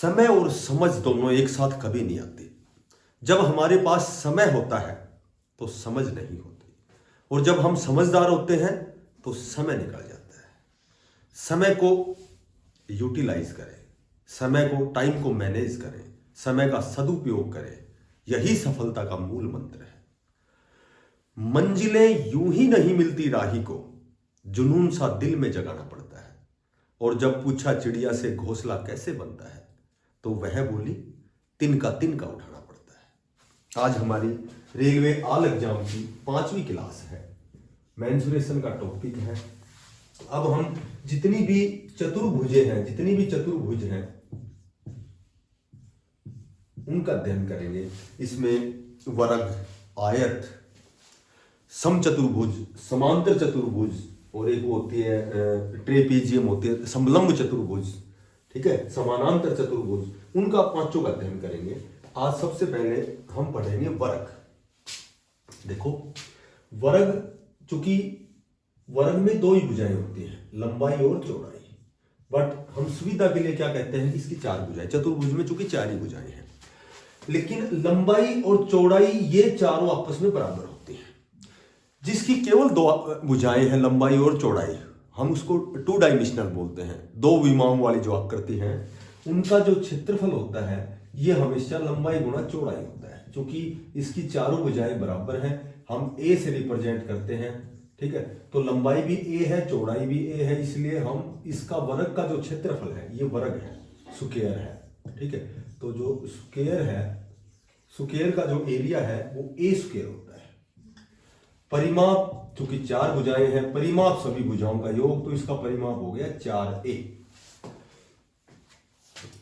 समय और समझ दोनों एक साथ कभी नहीं आते। जब हमारे पास समय होता है तो समझ नहीं होती, और जब हम समझदार होते हैं तो समय निकल जाता है। समय को यूटिलाइज करें, समय को, टाइम को मैनेज करें, समय का सदुपयोग करें, यही सफलता का मूल मंत्र है। मंजिलें यूं ही नहीं मिलती राही को, जुनून सा दिल में जगाना पड़ता है। और जब पूछा चिड़िया से घोंसला कैसे बनता है, तो वह बोली तिनका तिनका उठाना पड़ता है। आज हमारी रेलवे ऑल एग्जाम की 5वीं क्लास है, मेंसुरेशन का टॉपिक है। अब हम जितनी भी चतुर्भुज हैं उनका अध्ययन करेंगे। इसमें वर्ग, आयत, समचतुर्भुज, समांतर चतुर्भुज, और एक वो होती है ट्रेपीजियम होती है, समलंब चतुर्भुज, ठीक है, समानांतर चतुर्भुज, उनका 5 का अध्ययन करेंगे। आज सबसे पहले हम पढ़ेंगे वर्ग। देखो, वर्ग, चूंकि वर्ग में 2 ही भुजाएं होती हैं, लंबाई और चौड़ाई, बट हम सुविधा के लिए क्या कहते हैं, इसकी 4 भुजाएं। चतुर्भुज में चूंकि 4 ही भुजाएं हैं, लेकिन लंबाई और चौड़ाई ये चारों आपस में बराबर होती हैं। जिसकी केवल 2 भुजाएं हैं, लंबाई और चौड़ाई, हम उसको 2 डायमेंशनल बोलते हैं। 2 विमाओं वाली जो आकृति है, उनका जो क्षेत्रफल होता है ये हमेशा लंबाई गुणा चौड़ाई होता है। क्योंकि इसकी चारों भुजाएं बराबर हैं, हम ए से रिप्रेजेंट करते हैं, ठीक है। तो लंबाई भी ए है, चौड़ाई भी ए है, इसलिए हम इसका वर्ग का जो क्षेत्रफल है ये वर्ग है, स्क्वायर है, ठीक है। तो जो स्क्वायर है, स्क्वायर का जो एरिया है वो ए स्क्वायर होता है। परिमाप, चूंकि 4 भुजाएं हैं, परिमाप सभी भुजाओं का योग, तो इसका परिमाप हो गया 4a।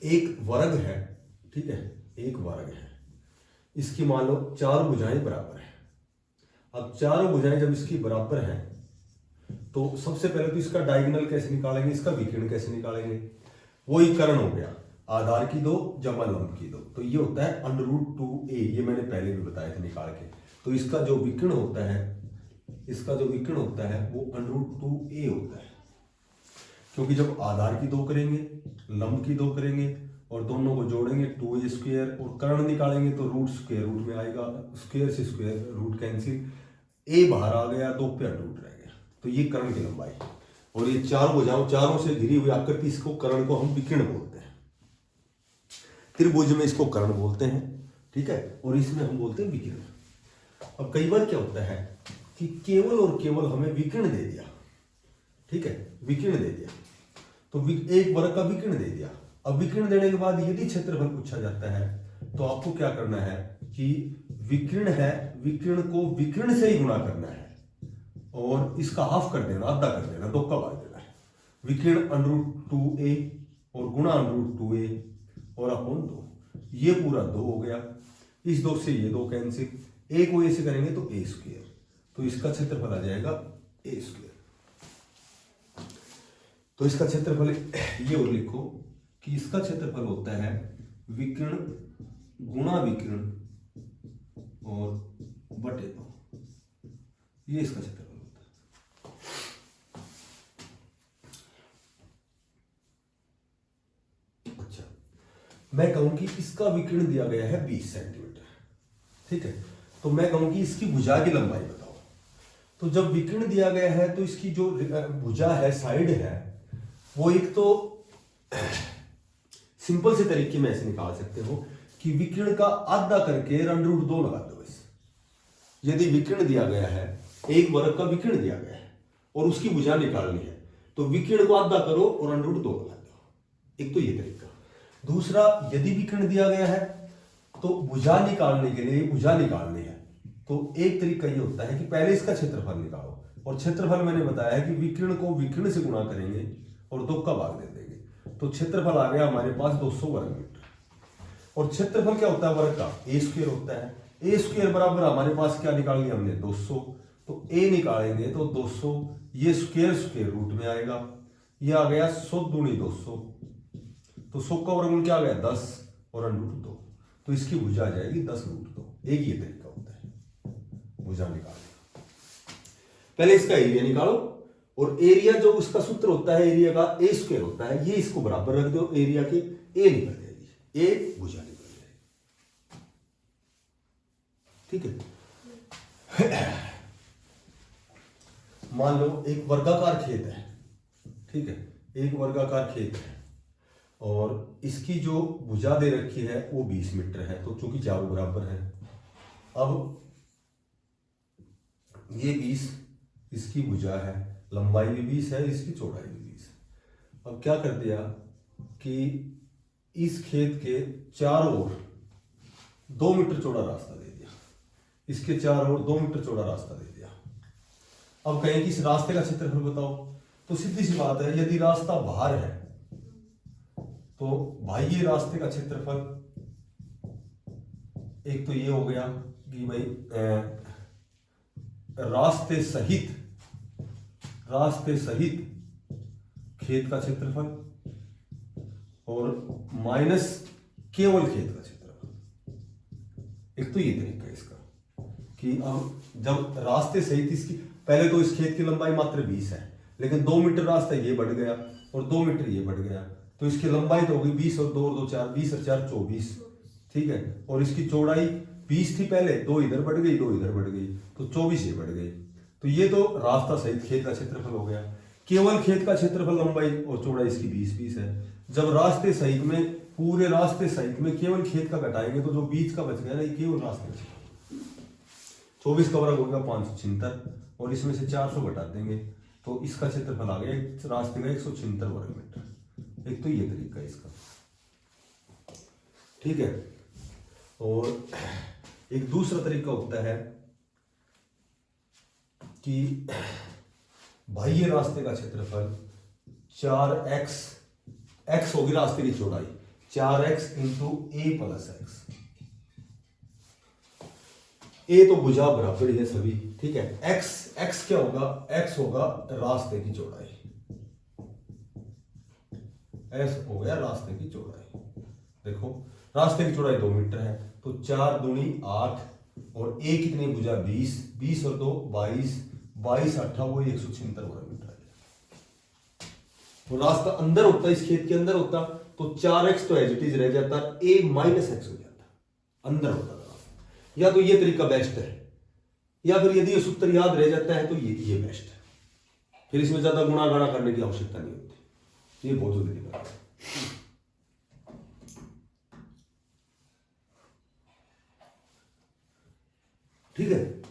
एक वर्ग है, ठीक है, एक वर्ग है, इसकी मान लो 4 भुजाएं बराबर है। अब 4 भुजाएं जब इसकी बराबर हैं तो सबसे पहले तो इसका डायगोनल कैसे निकालेंगे, इसका विकर्ण कैसे निकालेंगे, वही कर्ण हो गया, आधार की 2 जमा लंब की 2, तो ये होता है √2a। ये मैंने पहले भी बताया था निकाल के। तो इसका जो विकर्ण होता है, इसका जो विकर्ण होता है वो √2a होता है। क्योंकि जब आधार की 2 करेंगे, लंब की 2 करेंगे और दोनों को जोड़ेंगे 2a स्क्वायर, और कर्ण निकालेंगे तो रूट स्क्वायर रूट में आएगा, स्क्वायर से स्क्वायर रूट कैंसिल, a बाहर आ गया, 2 पे रूट रह गया, तो ये कर्ण की लंबाई। और ये 4 भुजाओं, चारों से घिरी हुई आकृति, इसको कर्ण को हम विकर्ण बोलते हैं। त्रिभुज में इसको कर्ण बोलते हैं, ठीक है, और इसमें हम बोलते हैं विकर्ण। अब कई बार क्या होता है कि केवल और केवल हमें विकर्ण दे दिया, ठीक है, विकर्ण दे दिया, तो एक वर्ग का विकर्ण दे दिया। अब विकर्ण देने के बाद यदि क्षेत्रफल पूछा जाता है तो आपको क्या करना है कि विकर्ण है, विकर्ण को विकर्ण से ही गुणा करना है और इसका हाफ कर देना, आधा कर देना, 2 का भाग देना है। विकर्ण √2a और गुणा √2a और अपॉन 2, ये पूरा 2 हो गया। इस 2 से ये 2 कैंसिल, a को a से करेंगे तो a स्क्वायर, तो इसका क्षेत्रफल आ जाएगा a स्क्वायर। तो इसका क्षेत्रफल ये और लिखो कि इसका क्षेत्रफल होता है विकर्ण गुणा विकर्ण और बटे 2, ये इसका क्षेत्रफल होता है। अच्छा, मैं कहूं कि इसका विकर्ण दिया गया है 20 सेंटीमीटर, ठीक है, तो मैं कहूं कि इसकी भुजा की लंबाई बताओ। तो जब विकर्ण दिया गया है तो इसकी जो भुजा है, साइड है, वो एक तो सिंपल से तरीके में ऐसे निकाल सकते हो कि विकर्ण का आधा करके √2 लगा दो बस। यदि विकर्ण दिया गया है, एक वर्ग का विकर्ण दिया गया है और उसकी भुजा निकालनी है, तो विकर्ण को आधा करो और √2 लगा दो। एक तो ये तरीका। दूसरा, यदि विकर्ण दिया गया है तो भुजा निकालने के लिए, भुजा निकालनी है, तो एक तरीका ये होता है कि पहले इसका क्षेत्रफल निकालो, और क्षेत्रफल मैंने बताया है कि विकर्ण को विकर्ण से गुणा करेंगे और 2 का भाग दे देंगे, तो क्षेत्रफल आ गया हमारे पास 200 वर्ग मीटर। और क्षेत्रफल क्या होता है वर्ग का, a स्क्वायर होता है। a स्क्वायर बराबर हमारे पास क्या निकाल लिया हमने, 200, तो a निकालेंगे तो 200, ये स्क्वायर स्क्वायर रूट में आएगा, ये आ गया 100 दूनी 200, तो 100 का वर्गमूल क्या आ गया 10 और √2, तो इसकी भुजा आ जाएगी 10√2। एक ये तरीका होता है भुजा निकालने का। पहले इसका एरिया निकालो, और एरिया जो उसका सूत्र होता है एरिया का, a स्क्वायर होता है, ये इसको बराबर रख दो एरिया के, a निकल जाएगी, एक भुजा निकल जाएगी। ठीक है। मान लो एक वर्गाकार खेत है, ठीक है, एक वर्गाकार खेत है और इसकी जो भुजा दे रखी है वो 20 मीटर है, तो चूंकि चारों बराबर है, अब ये 20 इसकी भुजा है, लंबाई भी 20 है, इसकी चौड़ाई भी 20 है। अब क्या कर दिया कि इस खेत के चारों ओर 2 मीटर चौड़ा रास्ता दे दिया, इसके चारों ओर 2 मीटर चौड़ा रास्ता दे दिया। अब कहें कि इस रास्ते का क्षेत्रफल बताओ, तो सीधी सी बात है, यदि रास्ता बाहर है तो भाई ये रास्ते का क्षेत्रफल, एक तो ये हो गया कि भाई रास्ते सहित खेत का क्षेत्रफल और माइनस केवल खेत का क्षेत्रफल। एक तो ये तरीका है इसका कि अब जब रास्ते सहित इसकी, पहले तो इस खेत की लंबाई मात्र 20 है, लेकिन 2 मीटर रास्ता ये बढ़ गया और 2 मीटर ये बढ़ गया, तो इसकी लंबाई तो होगी 20 और 2 और 2 4, 20 और 4 24, ठीक है, और इसकी चौड़ाई 20 थी पहले, 2 इधर बढ़ गई 2 इधर बढ़ गई, तो 24 ये बढ़ गई। तो ये तो रास्ता सहित खेत का क्षेत्रफल हो गया। केवल खेत का क्षेत्रफल लंबाई और चौड़ाई इसकी 20 है। जब रास्ते सहित में, पूरे रास्ते सहित में केवल खेत का घटाएंगे तो जो बीच का बच गया ना, ये केवल रास्ते का 24 का वर्ग होगा 576 और इसमें से 400 घटा देंगे तो इसका क्षेत्रफल आ गया रास्ते का 176 वर्ग मीटर। एक तो ये तरीका है इसका, ठीक है। और एक दूसरा तरीका होता है कि भाई ये रास्ते का क्षेत्रफल 4x होगी रास्ते की चौड़ाई, 4x इंटू ए प्लस एक्स। ए तो भुजा बराबर ही है सभी, ठीक है। x क्या होगा, x होगा रास्ते की चौड़ाई, s हो गया रास्ते की चौड़ाई। देखो रास्ते की चौड़ाई 2 मीटर है, तो 4 दूनी 8 और a कितनी भुजा 20, 20 और 2 22, 22 8 वो 176 वर्ग मीटर है। तो रास्ता अंदर होता, इस खेत के अंदर होता तो 4x तो एज इट इज रह जाता, a माइनस एक्स हो जाता, अंदर होता था। या तो ये तरीका बेस्ट है, या फिर यदि ये सूत्र याद रह जाता है तो ये बेस्ट है, फिर इसमें ज्यादा गुणा गाना करने की आवश्यकता नहीं होती। ये बहुत जरूरी बात है। ठीक है।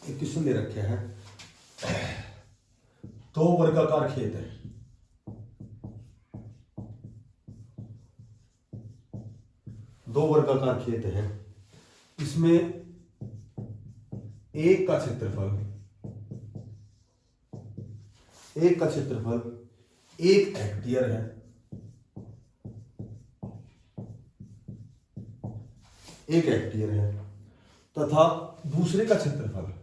एक क्वेश्चन दे रखे हैं, 2 वर्गाकार खेत है, दो वर्गाकार खेत है, इसमें एक का क्षेत्रफल 1 हेक्टेयर है, 1 हेक्टेयर है, तथा दूसरे का क्षेत्रफल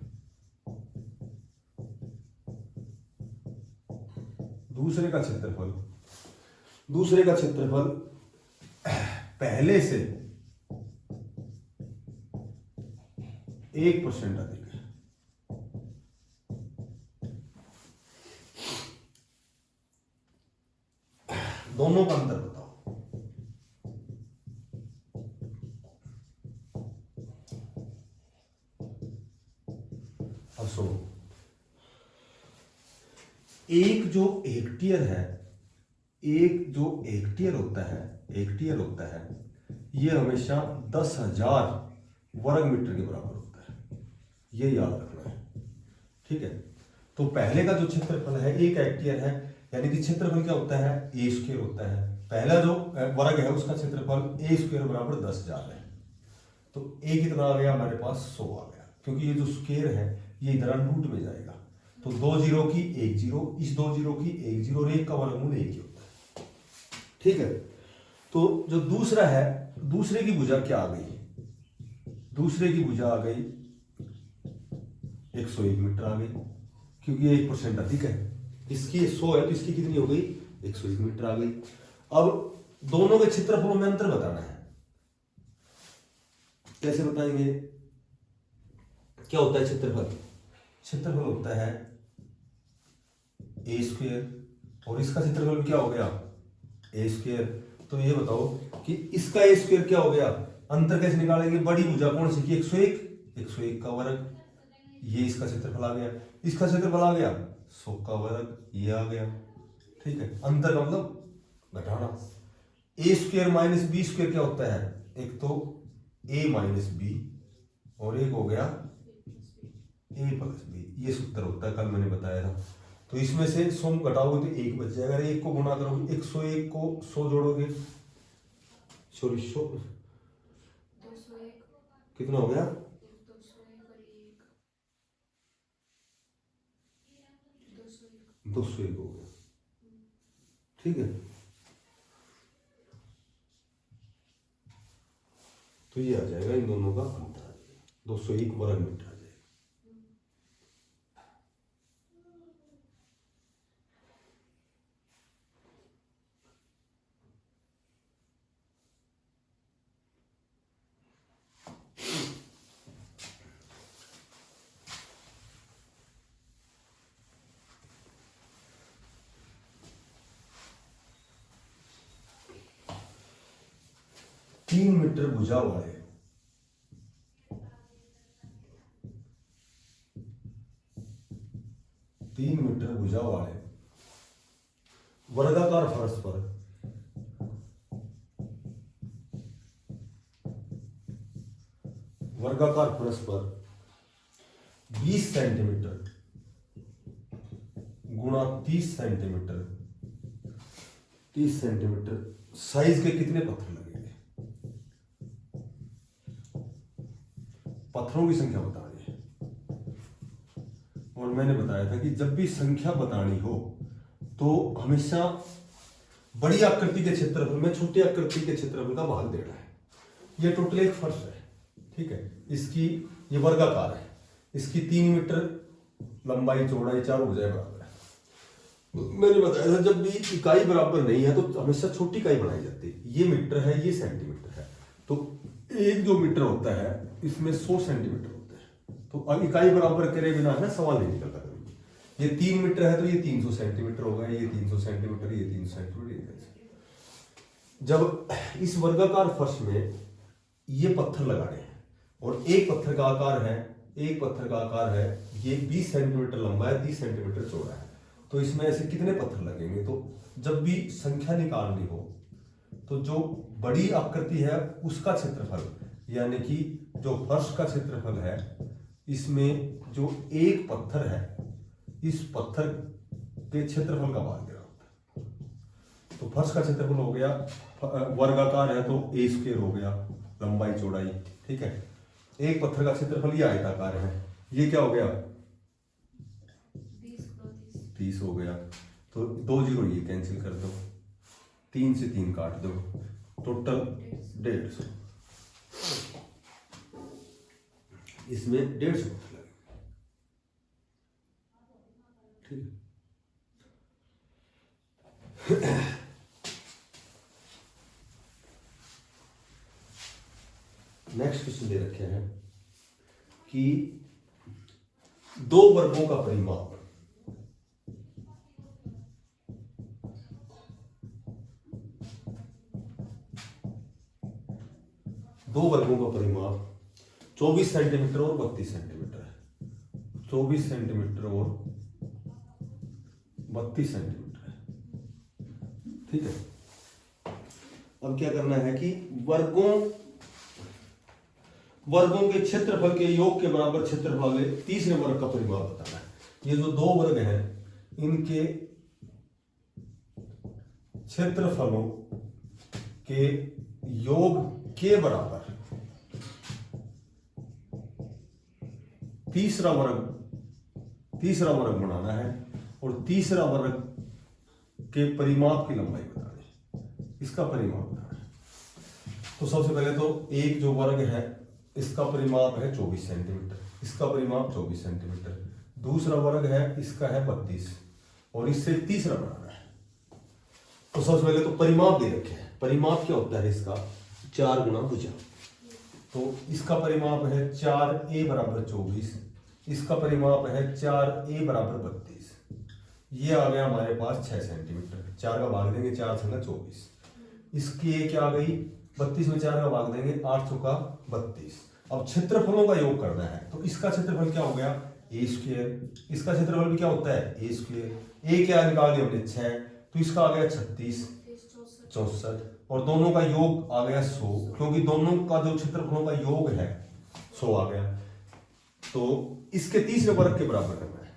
पहले से 1% अधिक है। दोनों का अंतर बताओ। अब सुनो, एक जो हेक्टेयर होता है ये हमेशा 10,000 वर्ग मीटर के बराबर होता है, ये याद रखना है, ठीक है। तो पहले का जो क्षेत्रफल है 1 हेक्टेयर है, यानी कि क्षेत्रफल क्या होता है, ए स्क्वायर होता है। पहला जो वर्ग है उसका क्षेत्रफल ए स्क्वायर बराबर 10,000 है, तो ए कितना आ गया हमारे पास 100 आ गया, क्योंकि ये जो स्क्वायर है ये इधर रूट में जाएगा, तो 2 जीरो की 1 जीरो, इस 2 जीरो की 1 जीरो और 1 का वर्गमूल 1 ही होता है, ठीक है। तो जो दूसरा है, दूसरे की भुजा क्या आ गई, दूसरे की भुजा आ गई 101 मीटर आ गई, क्योंकि 1% अधिक है, इसकी 100 है तो इसकी कितनी हो गई 101 मीटर आ गई। अब दोनों के क्षेत्रफलों में अंतर बताना है, कैसे बताएंगे, क्या होता है क्षेत्रफल होता है ए स्क्वायर और इसका क्षेत्रफल क्या हो गया ए स्क्वायर। तो ये बताओ कि इसका ए स्क्वायर क्या हो गया, अंतर कैसे निकालेंगे, बड़ी भुजा कौन सी की 101 का वर्ग, ये इसका क्षेत्रफल आ गया, इसका क्षेत्रफल आ गया 100 का वर्ग, ये आ गया। ठीक है, अंतर का मतलब घटाना। ए स्क्वायर माइनस बी स्क्वायर क्या होता है, एक तो ए माइनस बी और एक हो गया ए प्लस बी, ये सूत्र होता है, कल मैंने बताया था। तो इसमें से 100 घटाओगे तो 1 बच जाएगा, अगर 1 को गुणा करोगे 101 को 100 जोड़ोगे सॉरी 100 कितना हो गया 201 हो गया। ठीक है, तो ये आ जाएगा, इन दोनों का अंतर आ जाएगा 201 वर्ग मीटर आ जाएगा। तीन मीटर भुजा वाले 3 मीटर भुजा वाले वर्गाकार फर्श पर वर्गाकार फर्श पर 20 सेंटीमीटर गुणा 30 सेंटीमीटर 30 सेंटीमीटर साइज के कितने पत्थर लगेंगे, पत्थरों की संख्या बतानी है। और मैंने बताया था कि जब भी संख्या बतानी हो तो हमेशा बड़ी आकृति के क्षेत्रफल में छोटी आकृति के क्षेत्रफल का भाग देना है। यह टोटल एक फर्श है, ठीक है, इसकी ये वर्गाकार है, इसकी 3 मीटर लंबाई चौड़ाई चारों भुजाएं बराबर है। मैंने बताया था जब भी इकाई बराबर नहीं है तो हमेशा छोटी इकाई बनाई जाती है। ये मीटर है, ये सेंटीमीटर है, तो एक जो मीटर होता है इसमें 100 सेंटीमीटर होते हैं। तो अब इकाई बराबर करे बिना है सवाल नहीं निकलता कभी। ये 3 मीटर है तो ये 300 सेंटीमीटर होगा, ये 300 सेंटीमीटर, ये 300 सेंटीमीटर। जब इस वर्गाकार फर्श में ये पत्थर लगाने हैं और एक पत्थर का आकार है ये 20 सेंटीमीटर लंबा है, 30 सेंटीमीटर चौड़ा है, तो इसमें ऐसे कितने पत्थर लगेंगे। तो जब भी संख्या निकालनी हो तो जो बड़ी आकृति है उसका क्षेत्रफल, यानी कि जो फर्श का क्षेत्रफल है, इसमें जो एक पत्थर है इस पत्थर के क्षेत्रफल का भाग देना होता है। तो फर्श का क्षेत्रफल हो गया, वर्गाकार है तो ए स्क्वायर हो गया, लंबाई चौड़ाई, ठीक है। एक पत्थर का क्षेत्रफल ये आयताकार है, ये क्या हो गया 30 हो गया, तो 2 जीरो ये कैंसिल कर दो, 3 से 3 काट दो, टोटल 150। इसमें 150 पत्थर लगे, ठीक है। नेक्स्ट क्वेश्चन दे रखे हैं कि 2 वर्गों का परिमाप दो वर्गों का परिमाप 24 सेंटीमीटर और 32 सेंटीमीटर है। 24 सेंटीमीटर और 32 सेंटीमीटर है, ठीक है। अब क्या करना है कि वर्गों के क्षेत्रफल के योग के बराबर क्षेत्रफल वाले तीसरे वर्ग का परिमाप बताना है। ये जो 2 वर्ग हैं इनके क्षेत्रफलों के योग के बराबर तीसरा वर्ग बनाना है और तीसरा वर्ग के परिमाप की लंबाई बतानी है, इसका परिमाप बताना है। तो सबसे पहले तो एक जो वर्ग है इसका परिमाप है 24 सेंटीमीटर, इसका परिमाप 24 सेंटीमीटर। दूसरा वर्ग है इसका है 32 और इससे तीसरा बनाना है। तो सबसे पहले तो परिमाप दे रखे हैं। परिमाप क्या होता है इसका 4 गुना भुजा, तो इसका परिमाप है 4a बराबर 24, इसका परिमाप है 4a बराबर 32। ये आ गया हमारे पास 6 सेंटीमीटर, 4 का भाग देंगे 4 संगा 24। इसकी ये क्या आ गई 32 में 4 का भाग देंगे 8 चौका 32। अब क्षेत्रफलों का योग करना है तो इसका क्षेत्रफल क्या हो गया ए स्क्वायर, इसका क्षेत्रफल भी क्या होता है ए स्क्वायर, ए क्या निकाल दिया हमने 6, तो इसका आ गया 36 64 और दोनों का योग आ गया 100, क्योंकि दोनों का जो क्षेत्रफलों का योग है 100 आ गया। तो इसके तीसरे वर्ग के बराबर करना है,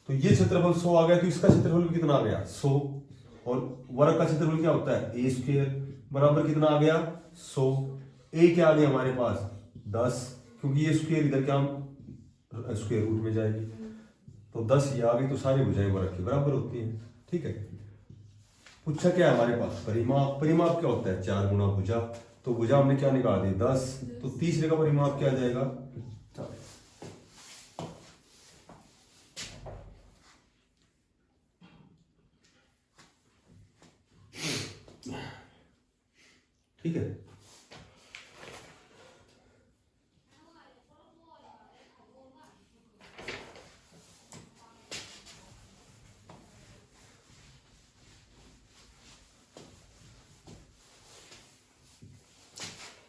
तो ये क्षेत्रफल 100 आ गया, तो इसका क्षेत्रफल भी कितना आ गया 100 और वर्ग का क्षेत्रफल क्या होता है ए स्क्वायर बराबर कितना आ गया 100। ए क्या आ गया हमारे पास 10, क्योंकि ये स्क्वायर इधर क्या स्क्वायर रूट में जाएगी, तो 10 ये आ गई, तो सारी भुजाएं वर्ग के बराबर होती हैं। ठीक है, पूछा क्या है हमारे पास परिमाप, परिमाप क्या होता है 4 गुना भुजा, तो भुजा हमने क्या निकाल दी 10, तो तीसरे का परिमाप क्या आ जाएगा 4। ठीक है,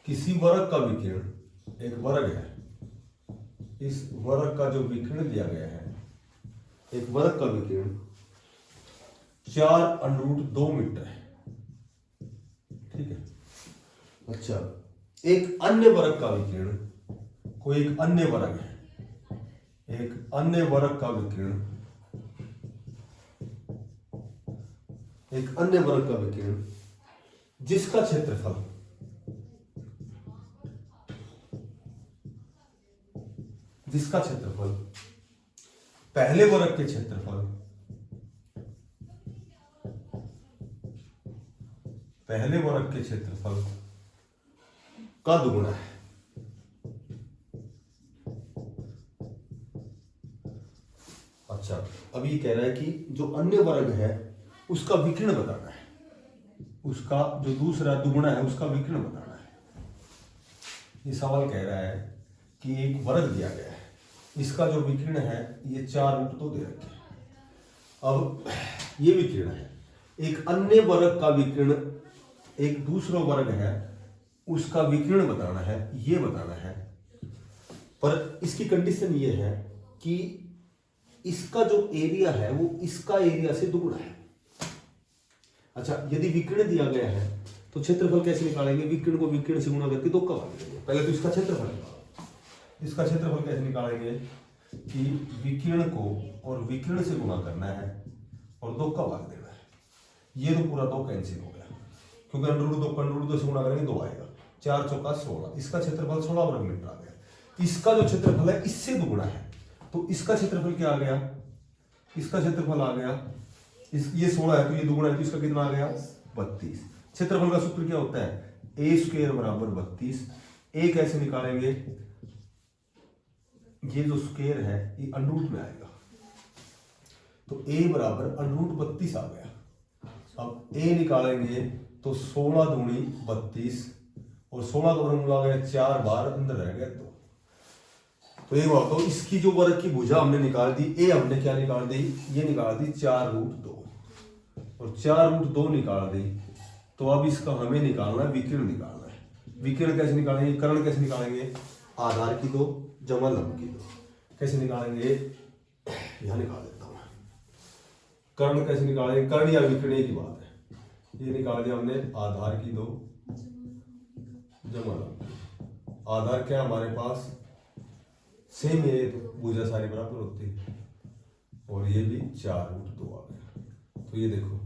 किसी वर्ग का विकिरण एक वर्ग है, इस वर्ग का जो विकिरण दिया गया है, एक वर्ग का विकिरण 4√2 मीटर है। ठीक है, अच्छा एक अन्य वर्ग का विकिरण, कोई एक अन्य वर्ग है, एक अन्य वर्ग का विकिरण, एक अन्य वर्ग का विकिरण जिसका क्षेत्रफल पहले वर्ग के क्षेत्रफल का दुगुना है। अच्छा अब ये कह रहा है कि जो अन्य वर्ग है उसका विकिरण बताना है, उसका जो दूसरा दुगुना है उसका विकिरण बताना है। ये सवाल कह रहा है कि एक वर्ग दिया गया है, इसका जो विकिरण है ये 4√2 दे रखे हैं। अब ये विकिरण है, एक अन्य वर्ग का विकिरण एक दूसरा वर्ग है उसका विकिरण बताना है, ये बताना है। पर इसकी कंडीशन ये है कि इसका जो एरिया है वो इसका एरिया से दुगुना है। अच्छा यदि विकिरण दिया गया है तो क्षेत्रफल कैसे निकालेंगे, विकिरण को विकिरण से गुणा करके 2 का भाग देंगे। पहले तो इसका क्षेत्रफल निकालो, इसका क्षेत्रफल कैसे निकालेंगे कि विकिरण को और विकिरण से गुणा करना है और 2 का भाग देना है। ये तो पूरा 2 कैंसिल हो गया, क्योंकि √2 से गुणा करेंगे 2 आएगा, 4 चौका 16, इसका क्षेत्रफल 16 वर्ग मीटर आ गया। इसका जो क्षेत्रफल है इससे दुगुना है, तो इसका क्षेत्रफल क्या आ गया, इसका क्षेत्रफल आ गया ये 16 है तो ये दुगुना है, तो इसका कितना आ गया 32। क्षेत्रफल का सूत्र क्या होता है ए स्क्वायर बराबर 32। ए कैसे निकालेंगे, ये जो स्क्वायर है ये √, में आएगा, तो a बराबर √32 आ गया। अब a निकालेंगे तो 16 दूनी 32 और 16 का वर्गमूल आ गया 4 बार, अंदर रह गया 2। तो ये बात, तो इसकी जो वर्ग की भुजा हमने निकाल दी, a हमने क्या निकाल दी, ये निकाल दी 4√2 और 4√2 निकाल दी। तो अब इसका हमें निकालना है विकिरण निकालना है। विकिरण कैसे निकालेंगे, कर्ण कैसे निकालेंगे, आधार की 2 जमा लंब की 2। कैसे निकालेंगे, यहां निकाल देता हूं। कर्ण कैसे निकालेंगे, कर्ण या विकिरण की बात है। ये निकाल दिया हमने आधार की 2 जमा लंब। आधार क्या हमारे पास सेम है, तो भुजा सारी बराबर होती है और ये भी 4√2 आ गया। तो ये देखो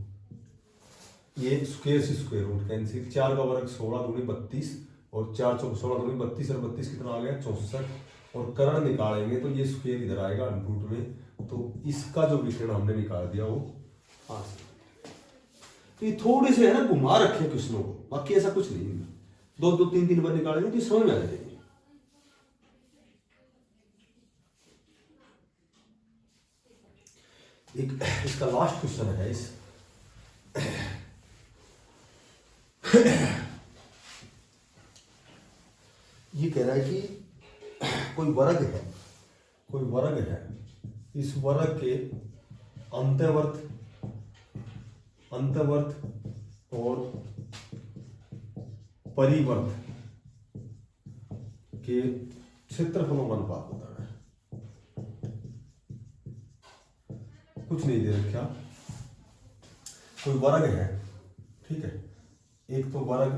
ये स्क्वायर से स्क्वायर रूट कैंसिल, 4 का वर्ग 16 दूनी 32 और 4 चौक 16 दूनी 32 और 32 कितना आ गया 64 और कर्ण निकालेंगे तो ये स्क्वायर इधर आएगा √2 में, तो इसका जो विकिरण हमने निकाल दिया वो 5। तो ये थोड़े से है ना घुमा रखे क्वेश्चनों को, बाकी ऐसा कुछ नहीं है। 2 3 बार निकालेंगे तो समझ में आ जाएगी। एक इसका लास्ट क्वेश्चन है इस ये कह रहा है कि कोई वर्ग है, इस वर्ग के अंतर्वर्त और परिवर्त के क्षेत्रफलों का अनुपात बताना है। कुछ नहीं दे रखा, कोई वर्ग है, ठीक है, एक तो वर्ग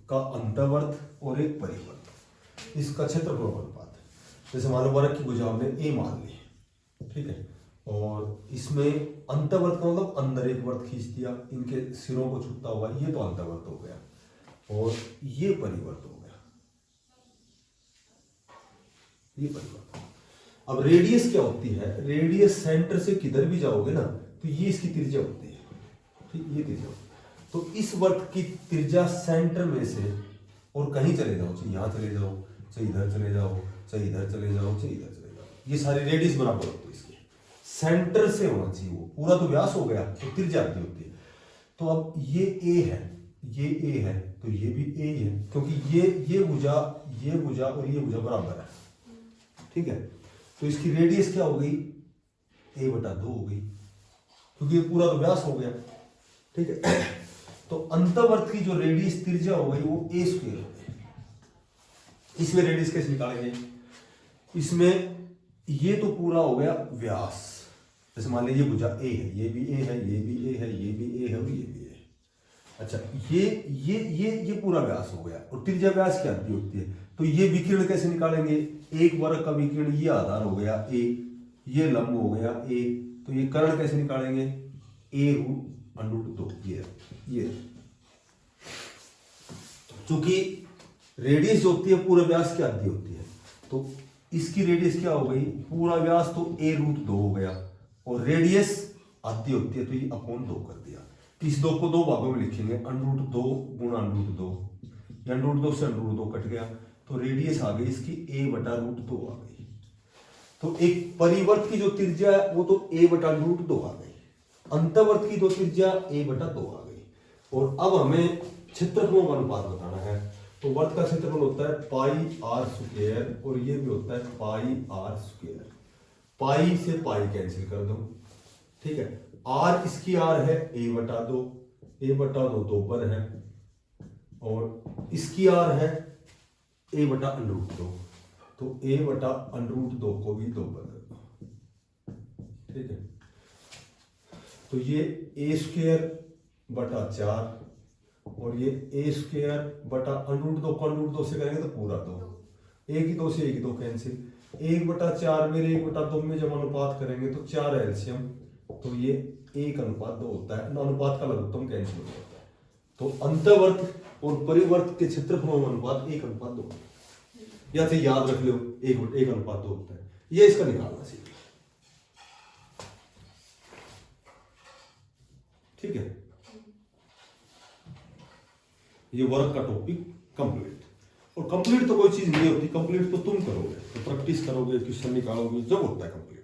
का अंतर्वर्त और एक परिवर्त, इसका क्षेत्रफल का अनुपात। जैसे मान लो वर्ग की भुजा हमने ए मान ली, ठीक है, और इसमें अंतर्वर्त का मतलब अंदर एक वर्त खींच दिया, इनके सिरों को छूता हुआ, ये तो अंतर्वर्त हो गया, और ये परिवर्त हो गया, ये परिवर्त। अब रेडियस क्या होती है? रेडियस सेंटर से किधर भी जाओगे ना तो ये इसकी त्रिज्या होती है, ठीक, ये त्रिज्या। तो इस वर्त की त्रिज्या सेंटर में से और कहीं चले जाओ, चाहे यहां चले जाओ, चाहे इधर चले जाओ, चाहे इधर चले जाओ, चाहे इधर चले जाओ, ये सारी रेडियस बराबर होती है इसकी, सेंटर से होना चाहिए। वो पूरा तो व्यास हो गया तो त्रिज्या आती होती है। तो अब ये ए है, ये ए है, तो ये भी ए है, क्योंकि ये भुजा और ये भुजा बराबर है, ठीक है। तो इसकी रेडियस क्या हो गई? a/2 हो गई, क्योंकि ये पूरा तो व्यास हो गया, ठीक है। तो अंतर्वर्त की जो रेडियस त्रिज्या हो गई वो a² हो गई। इसमें रेडियस कैसे निकालेंगे? इसमें ये तो पूरा हो गया व्यास, जैसे मान लीजिए ये भुजा ए है, ये भी ए है, ये भी ए है, ये भी ए है और ये भी ए है। अच्छा, ये पूरा व्यास हो गया, और त्रिज्या व्यास क्या होती है? तो ये विकिरण कैसे निकालेंगे? एक वर्ग का विकिरण, ये आधार हो गया ए, ये लंब हो गया ए, तो ये कर्ण कैसे निकालेंगे? a√√2, ये क्योंकि रेडियस जो होती है पूरा व्यास की आधी होती है, तो इसकी रेडियस क्या हो गई? पूरा व्यास तो a√2 हो गया, और रेडियस आधी होती है तो ये /2 कर दिया। इस 2 को 2 भागों में लिखेंगे, √2 गुणा √2, √2 से √2 कट गया, तो रेडियस आ गई इसकी a/√2 आ गई। तो एक परिवर्त की जो त्रिज्या है वो तो a/√2 आ गई, अंतर्वर्त की जो त्रिज्या a/2 आ गई। और अब हमें क्षेत्रफलों का अनुपात बताना है। तो वर्त का क्षेत्रफल होता है πr², और ये भी होता है πr²। पाई से पाई कैंसिल कर दो, ठीक है। r इसकी r है a/2, a/2 2 पर है, और इसकी r है a/√2, तो a/√2 को भी 2 पर कर दो, ठीक है। तो ये a²/4, और ये a²/√2 को √2 से करेंगे तो पूरा 2, 1 ही 2 से 1 ही 2 कैंसिल, 1/4 मेरे 1/2 में जब अनुपात करेंगे तो 4 एलसीएम, तो ये 1:2 होता है, अनुपात का लघुत्तम कैंसिल हो जाता है। तो अंतर्वर्त और परिवर्त के क्षेत्रफलों का अनुपात 1:2, या तो याद रख लो 1:2 होता है, ये इसका निकालना सीख, ठीक है। ये वर्क का टॉपिक कंप्लीट। और कंप्लीट तो कोई चीज नहीं होती, कंप्लीट तो तुम करोगे, तो प्रैक्टिस करोगे, क्वेश्चन निकालोगे, जब होता है कंप्लीट।